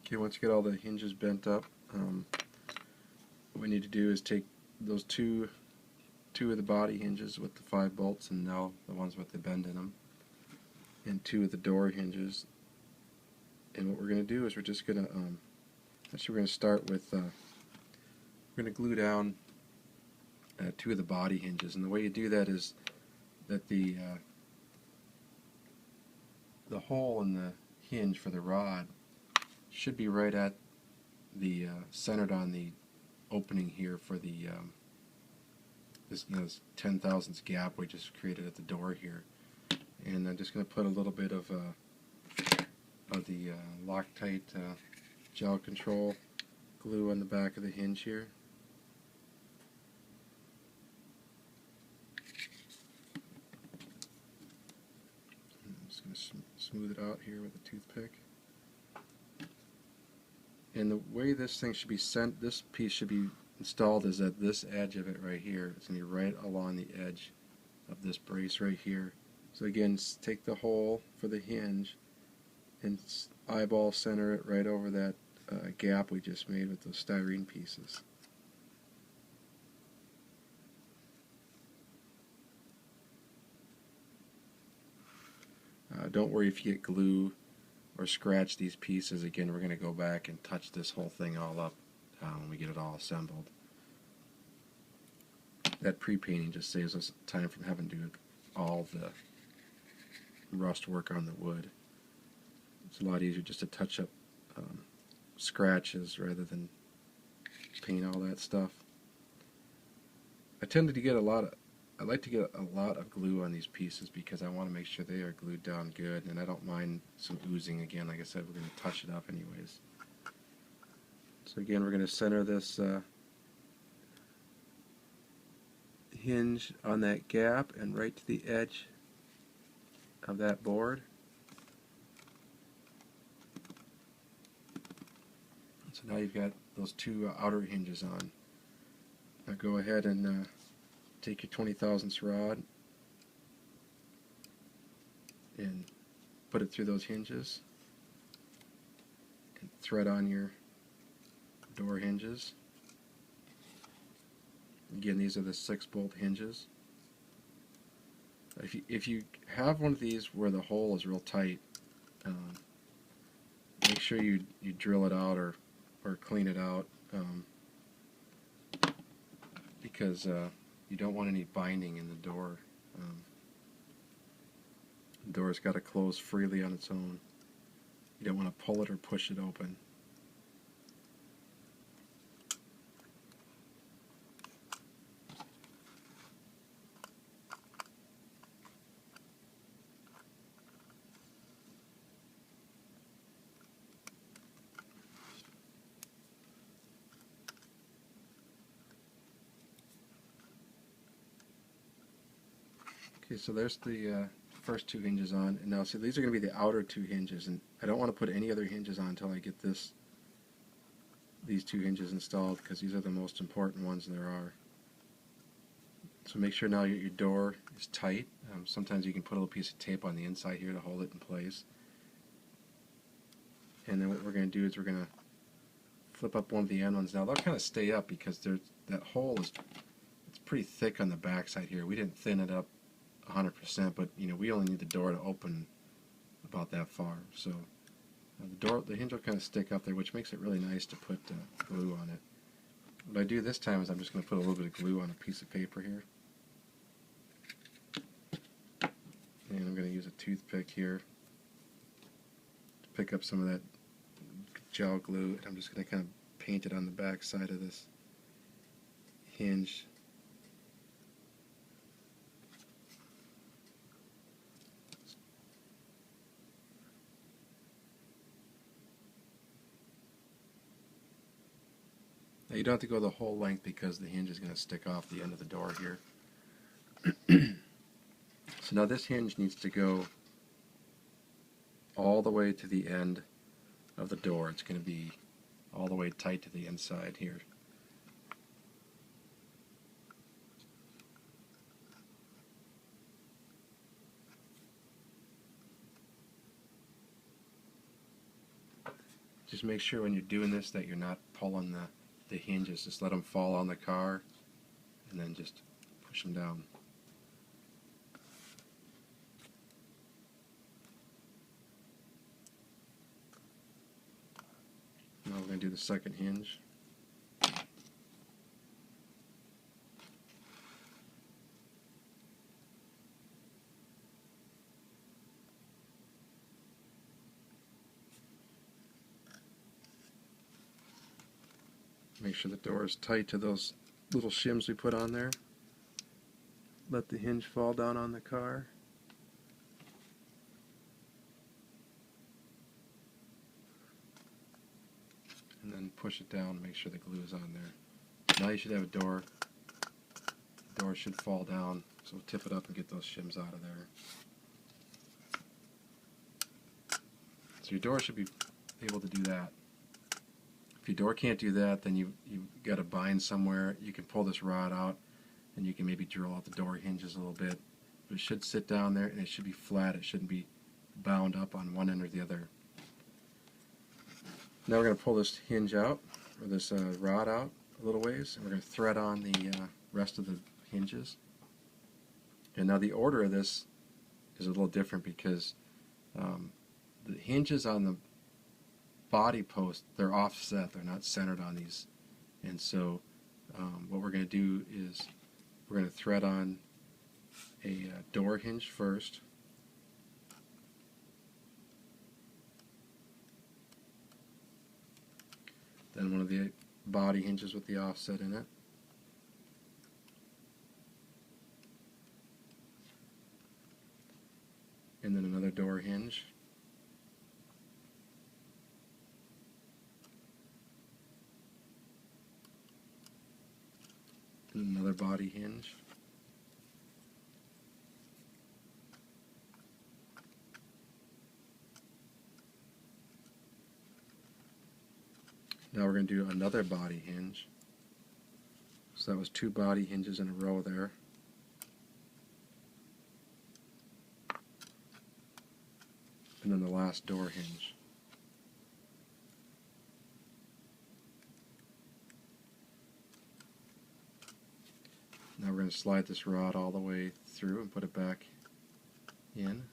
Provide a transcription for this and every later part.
Okay, once you get all the hinges bent up, what we need to do is take those two of the body hinges with the 5 bolts, and now the ones with the bend in them, and 2 of the door hinges. And what we're going to do is we're just going to actually we're going to start with we're going to glue down 2 of the body hinges. And the way you do that is that the hole in the hinge for the rod should be right at the centered on the opening here for the this 10 thousandths gap we just created at the door here. And I'm just going to put a little bit of the Loctite gel control glue on the back of the hinge here. I'm just going to smooth it out here with a toothpick. And the way this thing should be sent, this piece should be installed is at this edge of it right here. It's going to be right along the edge of this brace right here. So again, take the hole for the hinge and eyeball center it right over that gap we just made with those styrene pieces. Don't worry if you get glue or scratch these pieces. Again, we're going to go back and touch this whole thing all up when we get it all assembled. That pre-painting just saves us time from having to do all the rust work on the wood. It's a lot easier just to touch up scratches rather than paint all that stuff. I like to get a lot of glue on these pieces because I want to make sure they are glued down good, and I don't mind some oozing. Again, like I said, we're going to touch it up anyways. So again, we're going to center this hinge on that gap and right to the edge of that board. So now you've got those 2 outer hinges on. Now go ahead and take your 20 thousandths rod and put it through those hinges and thread on your door hinges. Again, these are the 6-bolt hinges. If you have one of these where the hole is real tight, make sure you drill it out or clean it out, because you don't want any binding in the door. The door's got to close freely on its own. You don't want to pull it or push it open. Okay, so there's the first 2 hinges on, and now see these are going to be the outer 2 hinges, and I don't want to put any other hinges on until I get these 2 hinges installed, because these are the most important ones there are. So make sure now your door is tight. Sometimes you can put a little piece of tape on the inside here to hold it in place. And then what we're going to do is we're going to flip up one of the end ones. Now they'll kind of stay up because that hole it's pretty thick on the back side here. We didn't thin it up 100%, but we only need the door to open about that far. So the hinge will kind of stick up there, which makes it really nice to put glue on it. What I do this time is I'm just going to put a little bit of glue on a piece of paper here, and I'm going to use a toothpick here to pick up some of that gel glue, and I'm just going to kind of paint it on the back side of this hinge. Now you don't have to go the whole length because the hinge is going to stick off the end of the door here. So now this hinge needs to go all the way to the end of the door. It's going to be all the way tight to the inside here. Just make sure when you're doing this that you're not pulling the hinges. Just let them fall on the car and then just push them down. Now we're going to do the second hinge. Make sure the door is tight to those little shims we put on there. Let the hinge fall down on the car. And then push it down and make sure the glue is on there. Now you should have a door. The door should fall down, so tip it up and get those shims out of there. So your door should be able to do that. If your door can't do that, then you've got to bind somewhere. You can pull this rod out and you can maybe drill out the door hinges a little bit. But it should sit down there and it should be flat. It shouldn't be bound up on one end or the other. Now we're going to pull this hinge out, or this rod out a little ways, and we're going to thread on the rest of the hinges. And now the order of this is a little different because the hinges on the body post, they're offset, they're not centered on these. And so what we're going to do is we're going to thread on a door hinge first. Then one of the body hinges with the offset in it. And then another door hinge. And another body hinge. Now we're going to do another body hinge. So that was 2 body hinges in a row there. And then the last door hinge. Now we're going to slide this rod all the way through and put it back in.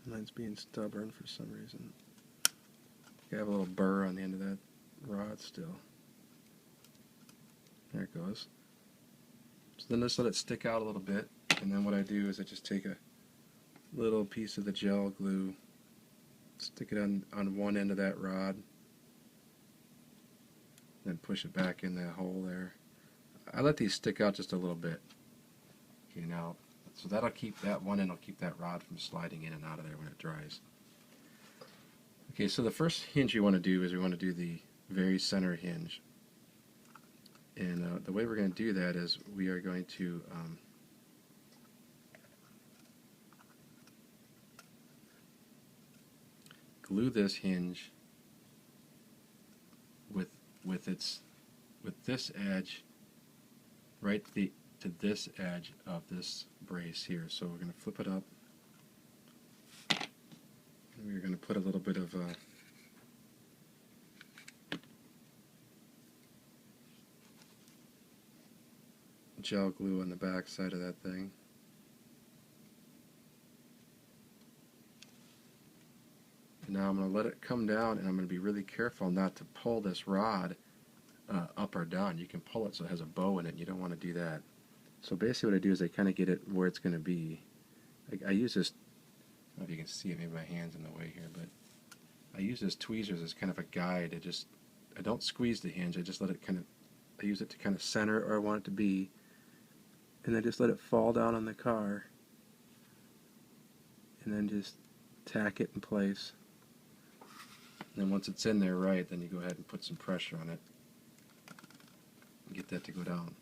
Mine's being stubborn for some reason. I have a little burr on the end of that rod still. There it goes. So then just let it stick out a little bit, and then what I do is I just take a little piece of the gel glue, stick it on one end of that rod, then push it back in that hole there. I let these stick out just a little bit. Okay, now so that'll keep that one end will keep that rod from sliding in and out of there when it dries. Okay, so the first hinge you want to do is we want to do the very center hinge. And the way we're going to do that is we are going to glue this hinge with this edge right to this edge of this brace here. So we're going to flip it up. And we're going to put a little bit of gel glue on the back side of that thing. And now I'm going to let it come down, and I'm going to be really careful not to pull this rod up or down. You can pull it so it has a bow in it. You don't want to do that. So basically what I do is I kind of get it where it's going to be. I use this, I don't know if you can see it, maybe my hand's in the way here, but I use this tweezers as kind of a guide. I don't squeeze the hinge, I just let it I use it to kind of center where I want it to be, and then just let it fall down on the car, and then just tack it in place. And then once it's in there right, then you go ahead and put some pressure on it and get that to go down.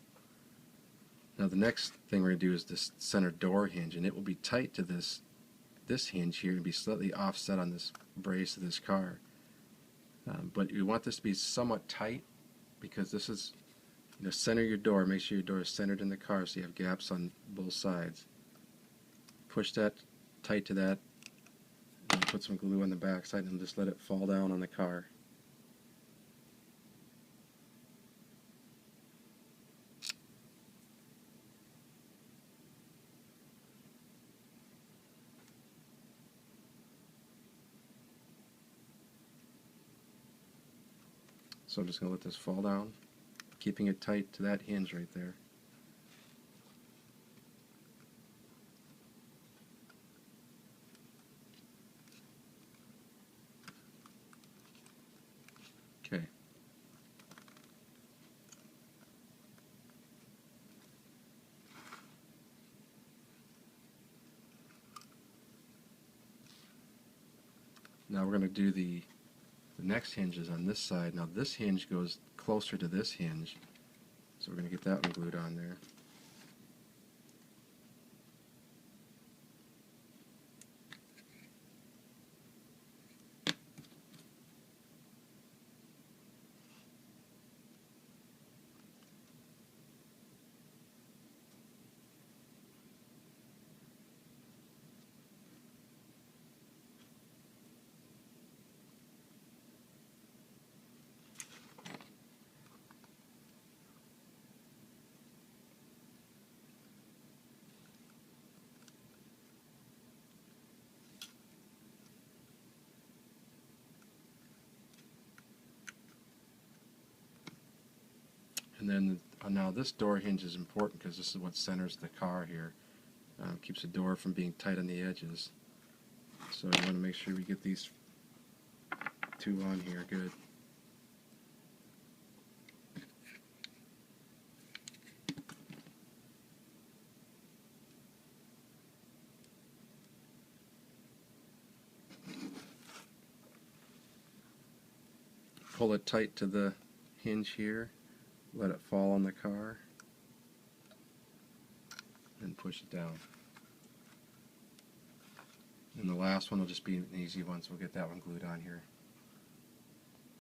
Now the next thing we're going to do is this center door hinge, and it will be tight to this hinge here and be slightly offset on this brace of this car. But you want this to be somewhat tight, because this is, center your door. Make sure your door is centered in the car so you have gaps on both sides. Push that tight to that, and put some glue on the back side and just let it fall down on the car. So I'm just going to let this fall down, keeping it tight to that hinge right there. Okay. Now we're going to do the next hinges on this side. Now this hinge goes closer to this hinge, so we're going to get that one glued on there. And then now this door hinge is important because this is what centers the car here. Keeps the door from being tight on the edges. So you want to make sure we get these two on here good. Pull it tight to the hinge here. Let it fall on the car, and push it down. And the last one will just be an easy one, so we'll get that one glued on here.